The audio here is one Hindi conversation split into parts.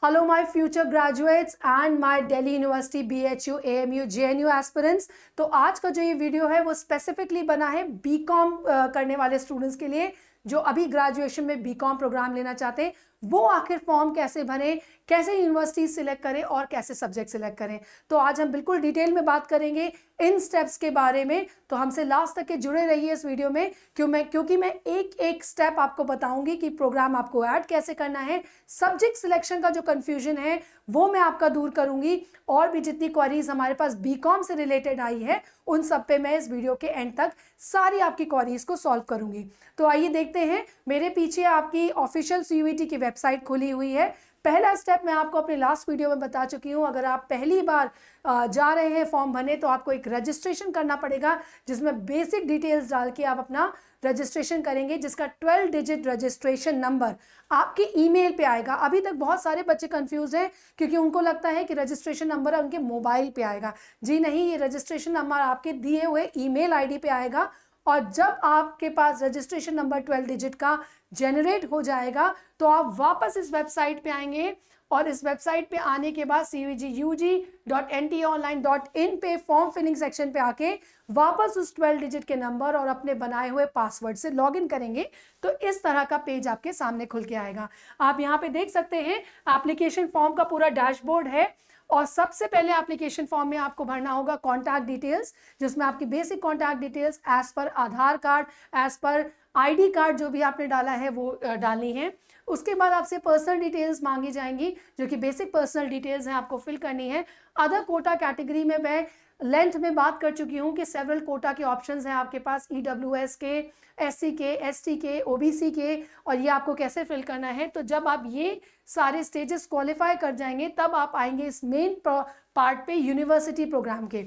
Hello, my future graduates and my Delhi University BHU, AMU, JNU aspirants। तो आज का जो ये वीडियो है वो स्पेसिफिकली बना है बीकॉम करने वाले स्टूडेंट्स के लिए जो अभी ग्रेजुएशन में बीकॉम प्रोग्राम लेना चाहते हैं। वो आखिर फॉर्म कैसे भरें, कैसे यूनिवर्सिटी सिलेक्ट करें और कैसे सब्जेक्ट सिलेक्ट करें। तो आज हम बिल्कुल डिटेल में बात करेंगे इन स्टेप्स के बारे में। तो हमसे लास्ट तक के जुड़े रहिए इस वीडियो में क्योंकि मैं एक एक स्टेप आपको बताऊंगी कि प्रोग्राम आपको ऐड कैसे करना है। सब्जेक्ट सिलेक्शन का जो कंफ्यूजन है वो मैं आपका दूर करूंगी और भी जितनी क्वेरीज हमारे पास बीकॉम से रिलेटेड आई है उन सब पे मैं इस वीडियो के एंड तक सारी आपकी क्वेरीज को सॉल्व करूंगी। तो आइए देखते हैं, मेरे पीछे आपकी ऑफिशियल सीयूईटी की वेबसाइट खुली हुई है। पहला स्टेप मैं आपको अपने लास्ट वीडियो में बता चुकी हूं। अगर आप पहली बार जा रहे हैं फॉर्म भरने तो आपको एक रजिस्ट्रेशन करना पड़ेगा जिसमें बेसिक डिटेल्स डाल के आप अपना रजिस्ट्रेशन करेंगे, जिसका 12 डिजिट रजिस्ट्रेशन नंबर आपके ईमेल पे आएगा। अभी तक बहुत सारे बच्चे कंफ्यूज हैं क्योंकि उनको लगता है कि रजिस्ट्रेशन नंबर उनके मोबाइल पे आएगा। जी नहीं, ये रजिस्ट्रेशन नंबर आपके दिए हुए ईमेल आईडी पे आएगा और जब आपके पास रजिस्ट्रेशन नंबर 12 डिजिट का जनरेट हो जाएगा तो आप वापस इस वेबसाइट पे आएंगे और इस वेबसाइट पे आने के बाद cvgug.ntonline.in पे फॉर्म फिलिंग सेक्शन पे आके वापस उस 12 डिजिट के नंबर और अपने बनाए हुए पासवर्ड से लॉगिन करेंगे तो इस तरह का पेज आपके सामने खुल के आएगा। आप यहाँ पे देख सकते हैं एप्लीकेशन फॉर्म का पूरा डैशबोर्ड है और सबसे पहले एप्लीकेशन फॉर्म में आपको भरना होगा कॉन्टैक्ट डिटेल्स, जिसमें आपकी basic contact details as per Aadhaar card, as per ID card जो भी आपने डाला है वो डालनी है। उसके बाद आपसे पर्सनल डिटेल्स मांगी जाएंगी जो कि बेसिक पर्सनल डिटेल्स हैं, आपको फिल करनी है। अदर कोटा कैटेगरी में मैं लेंथ में बात कर चुकी हूँ कि सेवरल कोटा के ऑप्शंस हैं आपके पास, ईडब्ल्यूएस के, एससी के, एसटी के, ओबीसी के, और ये आपको कैसे फिल करना है। तो जब आप ये सारे स्टेजेस क्वालिफाई कर जाएंगे तब आप आएंगे इस मेन पार्ट पे यूनिवर्सिटी प्रोग्राम के।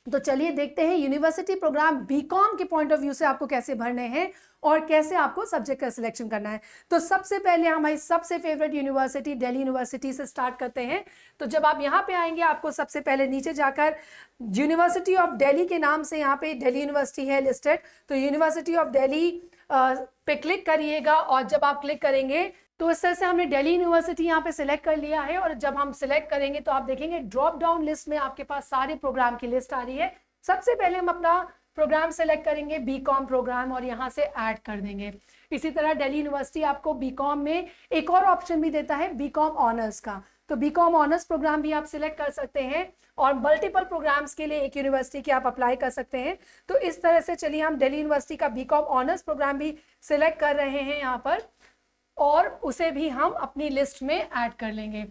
तो चलिए देखते हैं यूनिवर्सिटी प्रोग्राम बीकॉम के पॉइंट ऑफ व्यू से आपको कैसे भरने हैं और कैसे आपको सब्जेक्ट का सिलेक्शन करना है। तो सबसे पहले हमारी सबसे फेवरेट यूनिवर्सिटी दिल्ली यूनिवर्सिटी से स्टार्ट करते हैं। तो जब आप यहाँ पे आएंगे आपको सबसे पहले नीचे जाकर यूनिवर्सिटी ऑफ दिल्ली के नाम से यहाँ पे दिल्ली यूनिवर्सिटी है लिस्टेड, तो यूनिवर्सिटी ऑफ दिल्ली पे क्लिक करिएगा और जब आप क्लिक करेंगे तो इस तरह से हमने दिल्ली यूनिवर्सिटी यहाँ पे सिलेक्ट कर लिया है। और जब हम सिलेक्ट करेंगे तो आप देखेंगे ड्रॉप डाउन लिस्ट में आपके पास सारे प्रोग्राम की लिस्ट आ रही है। सबसे पहले हम अपना प्रोग्राम सेलेक्ट करेंगे बीकॉम प्रोग्राम और यहाँ से ऐड कर देंगे। इसी तरह दिल्ली यूनिवर्सिटी आपको बीकॉम में एक और ऑप्शन भी देता है बीकॉम ऑनर्स का, तो बीकॉम ऑनर्स प्रोग्राम भी आप सिलेक्ट कर सकते हैं और मल्टीपल प्रोग्राम्स के लिए एक यूनिवर्सिटी के आप अप्लाई कर सकते हैं। तो इस तरह से चलिए हम दिल्ली यूनिवर्सिटी का बीकॉम ऑनर्स प्रोग्राम भी सिलेक्ट कर रहे हैं यहाँ पर और उसे भी हम अपनी लिस्ट में ऐड कर लेंगे।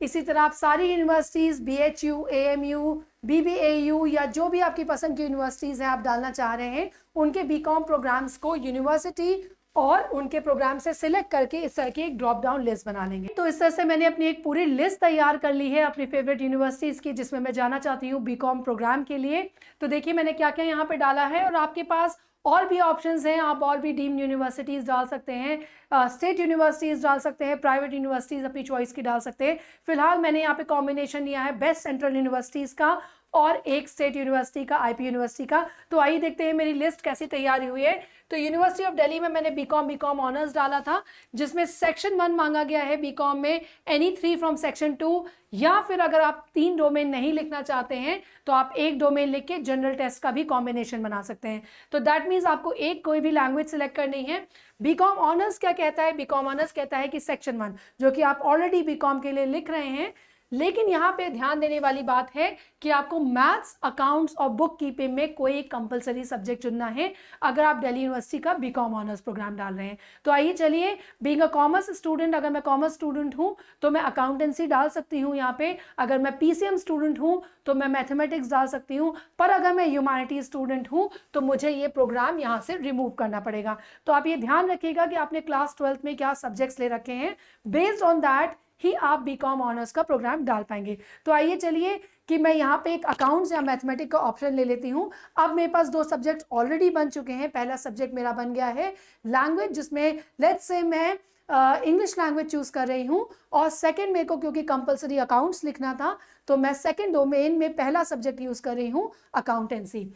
इसी तरह आप सारी यूनिवर्सिटीज बीएचयू, एएमयू, बीबीएयू या जो भी आपकी पसंद की यूनिवर्सिटीज हैं आप डालना चाह रहे हैं उनके बीकॉम प्रोग्राम्स को यूनिवर्सिटी और उनके प्रोग्राम से सिलेक्ट करके इस तरह की एक ड्रॉप डाउन लिस्ट बना लेंगे। तो इस तरह से मैंने अपनी एक पूरी लिस्ट तैयार कर ली है अपनी फेवरेट यूनिवर्सिटीज की जिसमें मैं जाना चाहती हूँ बीकॉम प्रोग्राम के लिए। तो देखिए मैंने क्या क्या यहाँ पे डाला है और आपके पास और भी ऑप्शंस हैं, आप और भी डीम्ड यूनिवर्सिटीज डाल सकते हैं, स्टेट यूनिवर्सिटीज डाल सकते हैं, प्राइवेट यूनिवर्सिटीज अपनी चॉइस की डाल सकते हैं। फिलहाल मैंने यहाँ पे कॉम्बिनेशन लिया है बेस्ट सेंट्रल यूनिवर्सिटीज का और एक स्टेट यूनिवर्सिटी का, आईपी यूनिवर्सिटी का। तो आइए देखते हैं मेरी लिस्ट कैसी तैयार हुई है। तो यूनिवर्सिटी ऑफ दिल्ली में मैंने बीकॉम ऑनर्स डाला था जिसमें सेक्शन 1 मांगा गया है बीकॉम में, एनी 3 फ्रॉम सेक्शन 2, या फिर अगर आप 3 डोमेन नहीं लिखना चाहते हैं तो आप एक डोमेन लिख के जनरल टेस्ट का भी कॉम्बिनेशन बना सकते हैं। तो दैट मीन्स आपको एक कोई भी लैंग्वेज सिलेक्ट करनी है। बीकॉम ऑनर्स क्या कहता है? बीकॉम ऑनर्स कहता है कि सेक्शन 1 जो कि आप ऑलरेडी बीकॉम के लिए लिख रहे हैं, लेकिन यहाँ पे ध्यान देने वाली बात है कि आपको मैथ्स, अकाउंट्स और बुक कीपिंग में कोई एक कंपलसरी सब्जेक्ट चुनना है अगर आप दिल्ली यूनिवर्सिटी का बीकॉम ऑनर्स प्रोग्राम डाल रहे हैं। तो आइए चलिए, बीइंग अ कॉमर्स स्टूडेंट, अगर मैं कॉमर्स स्टूडेंट हूँ तो मैं अकाउंटेंसी डाल सकती हूँ यहाँ पे। अगर मैं पीसीएम स्टूडेंट हूँ तो मैं मैथमेटिक्स डाल सकती हूँ, पर अगर मैं ह्यूमैनिटीज स्टूडेंट हूँ तो मुझे ये प्रोग्राम यहाँ से रिमूव करना पड़ेगा। तो आप ये ध्यान रखिएगा कि आपने क्लास 12th में क्या सब्जेक्ट्स ले रखे हैं, बेस्ड ऑन दैट ही आप बीकॉम ऑनर्स का प्रोग्राम डाल पाएंगे। तो आइए चलिए कि मैं यहाँ पे एक अकाउंट्स या मैथमेटिक्स का ऑप्शन ले लेती हूँ। अब मेरे पास 2 सब्जेक्ट ऑलरेडी बन चुके हैं। पहला सब्जेक्ट मेरा बन गया है लैंग्वेज, जिसमें लेट्स से मैं इंग्लिश लैंग्वेज चूज कर रही हूँ, और सेकंड मेरे को क्योंकि कंपलसरी अकाउंट्स लिखना था तो मैं सेकंड डोमेन में पहला सब्जेक्ट यूज कर रही हूँ अकाउंटेंसी।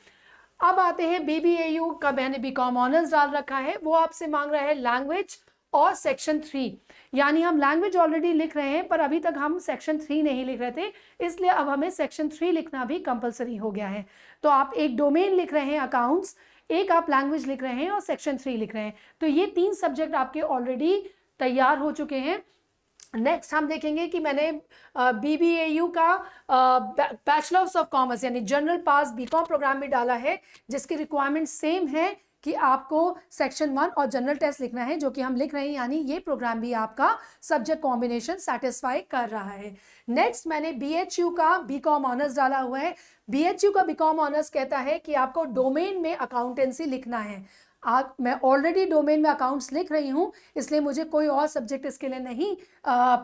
अब आते हैं बीबीएयू का, मैंने बीकॉम ऑनर्स डाल रखा है, वो आपसे मांग रहा है लैंग्वेज और सेक्शन 3, यानी हम लैंग्वेज ऑलरेडी लिख रहे हैं पर अभी तक हम सेक्शन 3 नहीं लिख रहे थे, इसलिए अब हमें सेक्शन 3 लिखना भी कंपलसरी हो गया है। तो आप एक डोमेन लिख रहे हैं अकाउंट्स, एक आप लैंग्वेज लिख रहे हैं और सेक्शन 3 लिख रहे हैं, तो ये 3 सब्जेक्ट आपके ऑलरेडी तैयार हो चुके हैं। नेक्स्ट हम देखेंगे कि मैंने BBAU का बैचलर्स ऑफ कॉमर्स यानी जनरल पास बीकॉम प्रोग्राम में डाला है, जिसकी रिक्वायरमेंट सेम है कि आपको सेक्शन 1 और जनरल टेस्ट लिखना है, जो कि हम लिख रहे हैं, यानी ये प्रोग्राम भी आपका सब्जेक्ट कॉम्बिनेशन सेटिस्फाई कर रहा है। नेक्स्ट मैंने BHU का बीकॉम ऑनर्स डाला हुआ है। BHU का बीकॉम ऑनर्स कहता है कि आपको डोमेन में अकाउंटेंसी लिखना है। मैं ऑलरेडी डोमेन में अकाउंट्स लिख रही हूँ, इसलिए मुझे कोई और सब्जेक्ट इसके लिए नहीं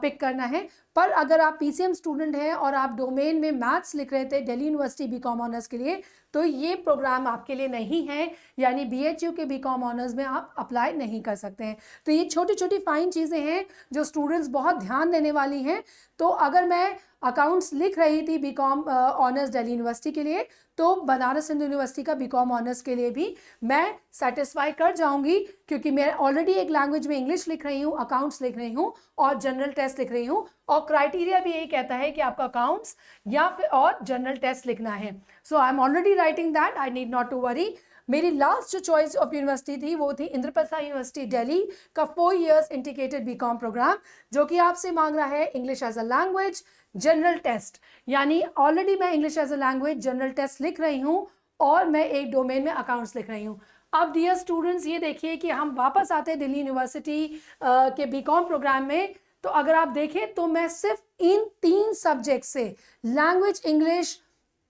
पिक करना है। पर अगर आप PCM स्टूडेंट हैं और आप डोमेन में मैथ्स लिख रहे थे दिल्ली यूनिवर्सिटी बीकॉम ऑनर्स के लिए, तो ये प्रोग्राम आपके लिए नहीं है, यानी BHU के बीकॉम ऑनर्स में आप अप्लाई नहीं कर सकते हैं। तो ये छोटी छोटी फाइन चीज़ें हैं जो स्टूडेंट्स बहुत ध्यान देने वाली हैं। तो अगर मैं अकाउंट्स लिख रही थी बीकॉम ऑनर्स दिल्ली यूनिवर्सिटी के लिए, तो बनारस हिंदू यूनिवर्सिटी का बीकॉम ऑनर्स के लिए भी मैं सेटिस्फाई कर जाऊंगी, क्योंकि मैं ऑलरेडी एक लैंग्वेज में इंग्लिश लिख रही हूँ, अकाउंट्स लिख रही हूँ और जनरल टेस्ट लिख रही हूँ, और क्राइटेरिया भी यही कहता है कि आपका अकाउंट्स या फिर और जनरल टेस्ट लिखना है। So I am already writing that, I need not to worry. मेरी लास्ट जो चॉइस ऑफ यूनिवर्सिटी थी वो थी इंद्रप्रस्थ यूनिवर्सिटी दिल्ली का 4 इयर्स इंटीग्रेटेड बीकॉम प्रोग्राम, जो कि आपसे मांग रहा है English as a language, general test, यानी ऑलरेडी मैं English as a language general test लिख रही हूँ और मैं एक डोमेन में अकाउंट्स लिख रही हूँ। अब डियर स्टूडेंट्स, ये देखिए कि हम वापस आते हैं दिल्ली यूनिवर्सिटी के बीकॉम प्रोग्राम में। तो अगर आप देखें तो मैं सिर्फ इन 3 सब्जेक्ट से, लैंग्वेज, इंग्लिश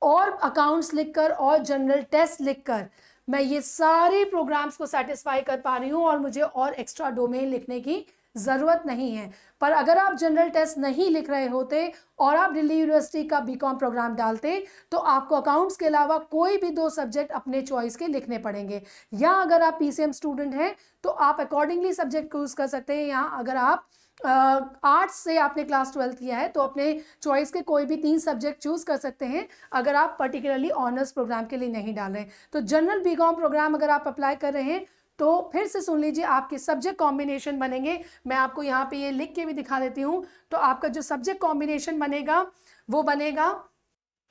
और अकाउंट्स लिखकर और जनरल टेस्ट लिखकर, मैं ये सारे प्रोग्राम्स को सेटिस्फाई कर पा रही हूँ और मुझे और एक्स्ट्रा डोमेन लिखने की ज़रूरत नहीं है। पर अगर आप जनरल टेस्ट नहीं लिख रहे होते और आप दिल्ली यूनिवर्सिटी का बीकॉम प्रोग्राम डालते, तो आपको अकाउंट्स के अलावा कोई भी 2 सब्जेक्ट अपने चॉइस के लिखने पड़ेंगे। या अगर आप PCM स्टूडेंट हैं तो आप अकॉर्डिंगली सब्जेक्ट चूज कर सकते हैं, या अगर आप आर्ट्स से आपने क्लास 12 किया है तो अपने चॉइस के कोई भी 3 सब्जेक्ट चूज कर सकते हैं, अगर आप पर्टिकुलरली ऑनर्स प्रोग्राम के लिए नहीं डाल रहे हैं। तो जनरल बीकॉम प्रोग्राम अगर आप अप्लाई कर रहे हैं तो फिर से सुन लीजिए, आपके सब्जेक्ट कॉम्बिनेशन बनेंगे। मैं आपको यहाँ पे ये लिख के भी दिखा देती हूँ। तो आपका जो सब्जेक्ट कॉम्बिनेशन बनेगा वो बनेगा,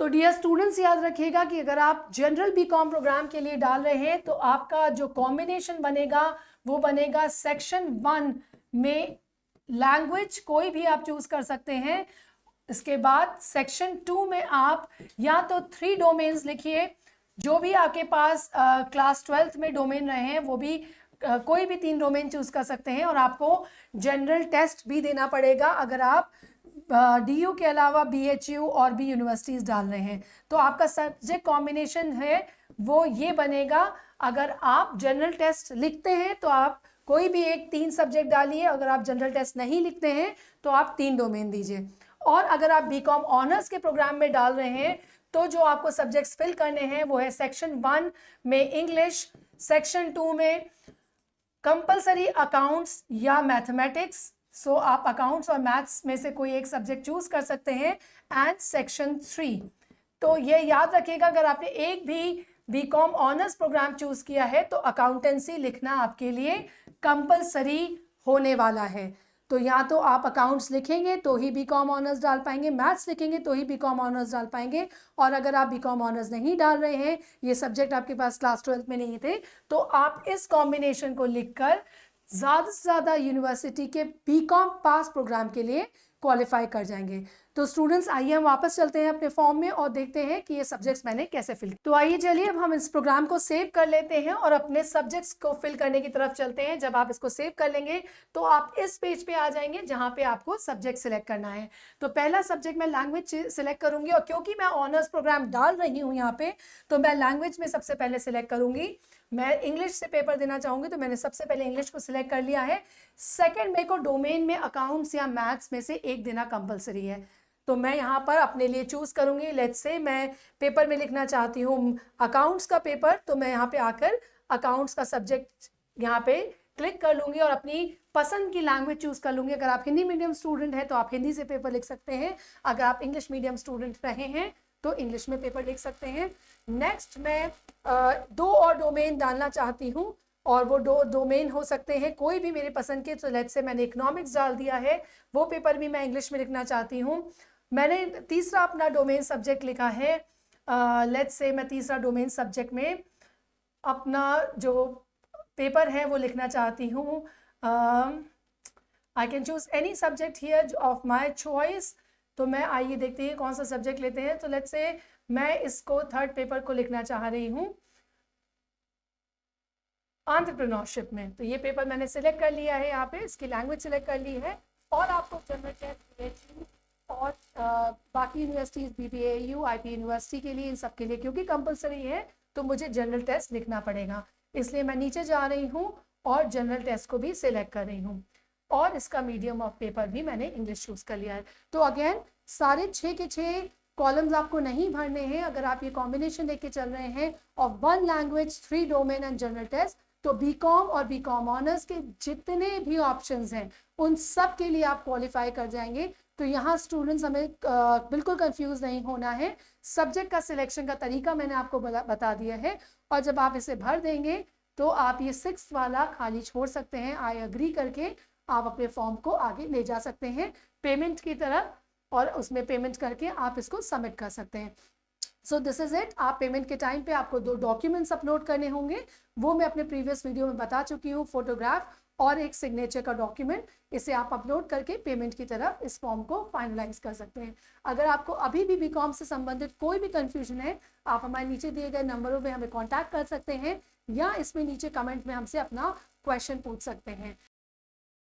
तो डियर स्टूडेंट्स याद रखिएगा कि अगर आप जनरल बीकॉम प्रोग्राम के लिए डाल रहे हैं तो आपका जो कॉम्बिनेशन बनेगा वो बनेगा सेक्शन 1 में लैंग्वेज कोई भी आप चूज कर सकते हैं। इसके बाद सेक्शन 2 में आप या तो 3 डोमेन्स लिखिए, जो भी आपके पास क्लास 12th में डोमेन रहे हैं वो भी कोई भी 3 डोमेन चूज कर सकते हैं, और आपको जनरल टेस्ट भी देना पड़ेगा अगर आप DU के अलावा BHU और भी यूनिवर्सिटीज डाल रहे हैं। तो आपका सब्जेक्ट कॉम्बिनेशन है वो ये बनेगा। अगर आप जनरल टेस्ट लिखते हैं तो आप कोई भी एक 3 सब्जेक्ट डालिए, अगर आप जनरल टेस्ट नहीं लिखते हैं तो आप 3 डोमेन दीजिए। और अगर आप बीकॉम ऑनर्स के प्रोग्राम में डाल रहे हैं तो जो आपको सब्जेक्ट्स फिल करने हैं वो है सेक्शन 1 में इंग्लिश, सेक्शन 2 में कंपलसरी अकाउंट्स या मैथमेटिक्स, सो आप अकाउंट्स और मैथ्स में से कोई एक सब्जेक्ट चूज कर सकते हैं, एंड सेक्शन 3। तो ये याद रखिएगा, अगर आपने एक भी बीकॉम ऑनर्स प्रोग्राम चूज किया है तो अकाउंटेंसी लिखना आपके लिए कंपलसरी होने वाला है। तो या तो आप अकाउंट्स लिखेंगे तो ही बीकॉम ऑनर्स डाल पाएंगे, मैथ्स लिखेंगे तो ही बीकॉम ऑनर्स डाल पाएंगे, और अगर आप बीकॉम ऑनर्स नहीं डाल रहे हैं, ये सब्जेक्ट आपके पास क्लास 12 में नहीं थे, तो आप इस कॉम्बिनेशन को लिखकर ज़्यादा से ज़्यादा यूनिवर्सिटी के बीकॉम पास प्रोग्राम के लिए क्वालिफाई कर जाएंगे। तो स्टूडेंट्स आइए हम वापस चलते हैं अपने फॉर्म में और देखते हैं कि ये सब्जेक्ट्स मैंने कैसे फिल। तो आइए चलिए अब हम इस प्रोग्राम को सेव कर लेते हैं और अपने सब्जेक्ट्स को फिल करने की तरफ चलते हैं। जब आप इसको सेव कर लेंगे तो आप इस पेज पे आ जाएंगे जहां पे आपको सब्जेक्ट सिलेक्ट करना है। तो पहला सब्जेक्ट मैं लैंग्वेज सिलेक्ट करूंगी, और क्योंकि मैं ऑनर्स प्रोग्राम डाल रही हूँ यहाँ पे, तो मैं लैंग्वेज में सबसे पहले सिलेक्ट करूंगी। मैं इंग्लिश से पेपर देना चाहूंगी तो मैंने सबसे पहले इंग्लिश को सिलेक्ट कर लिया है। सेकंड, मेरे को डोमेन में अकाउंट्स या मैथ्स में से एक देना कंपलसरी है, तो मैं यहाँ पर अपने लिए चूज करूंगी। लेट्स से मैं पेपर में लिखना चाहती हूँ अकाउंट्स का पेपर, तो मैं यहाँ पे आकर अकाउंट्स का सब्जेक्ट यहाँ पे क्लिक कर लूंगी और अपनी पसंद की लैंग्वेज चूज कर लूंगी। अगर आप हिंदी मीडियम स्टूडेंट हैं तो आप हिंदी से पेपर लिख सकते हैं, अगर आप इंग्लिश मीडियम स्टूडेंट रहे हैं तो इंग्लिश में पेपर लिख सकते हैं। नेक्स्ट, मैं 2 और डोमेन डालना चाहती हूँ, और वो डोमेन हो सकते हैं कोई भी मेरे पसंद के। तो लेट्स से मैंने इकोनॉमिक्स डाल दिया है, वो पेपर भी मैं इंग्लिश में लिखना चाहती हूँ। मैंने तीसरा अपना डोमेन सब्जेक्ट लिखा है, लेट्स से मैं तीसरा डोमेन सब्जेक्ट में अपना जो पेपर है वो लिखना चाहती हूँ। I can choose any subject here of my choice. तो मैं आइए देखते हैं कौन सा सब्जेक्ट लेते हैं। तो लेट्स से मैं इसको थर्ड पेपर को लिखना चाह रही हूँ एंटरप्रेन्योरशिप में। तो ये पेपर मैंने सिलेक्ट कर लिया है, यहाँ पे इसकी लैंग्वेज सिलेक्ट कर ली है। और आपको जनरल टेस्ट BHU और बाकी यूनिवर्सिटीज BPAU IP यूनिवर्सिटी के लिए, इन सब के लिए क्योंकि कंपलसरी है तो मुझे जनरल टेस्ट लिखना पड़ेगा, इसलिए मैं नीचे जा रही हूँ और जनरल टेस्ट को भी सिलेक्ट कर रही हूँ। और इसका मीडियम ऑफ पेपर भी मैंने इंग्लिश चूज कर लिया है। तो अगेन सारे 6 के 6 कॉलम्स आपको नहीं भरने हैं। अगर आप ये कॉम्बिनेशन लेके चल रहे हैं of 1 language 3 domain and general test, तो बीकॉम और बीकॉम ऑनर्स के जितने भी ऑप्शंस हैं उन सब के लिए आप क्वालिफाई कर जाएंगे। तो यहाँ स्टूडेंट्स हमें बिल्कुल कंफ्यूज नहीं होना है। सब्जेक्ट का सिलेक्शन का तरीका मैंने आपको बता दिया है, और जब आप इसे भर देंगे तो आप ये 6 वाला खाली छोड़ सकते हैं, आई अग्री करके आप अपने फॉर्म को आगे ले जा सकते हैं पेमेंट की तरफ, और उसमें पेमेंट करके आप इसको सबमिट कर सकते हैं। So this is it. आप पेमेंट के टाइम पे आपको 2 डॉक्यूमेंट्स अपलोड करने होंगे, वो मैं अपने प्रीवियस वीडियो में बता चुकी हूँ, फोटोग्राफ और एक सिग्नेचर का डॉक्यूमेंट। इसे आप अपलोड करके पेमेंट की तरफ इस फॉर्म को फाइनलाइज कर सकते हैं। अगर आपको अभी भी बीकॉम से संबंधित कोई भी कंफ्यूजन है, आप हमारे नीचे दिए गए नंबरों पे हमें कांटेक्ट कर सकते हैं, या इसमें नीचे कमेंट में हमसे अपना क्वेश्चन पूछ सकते हैं।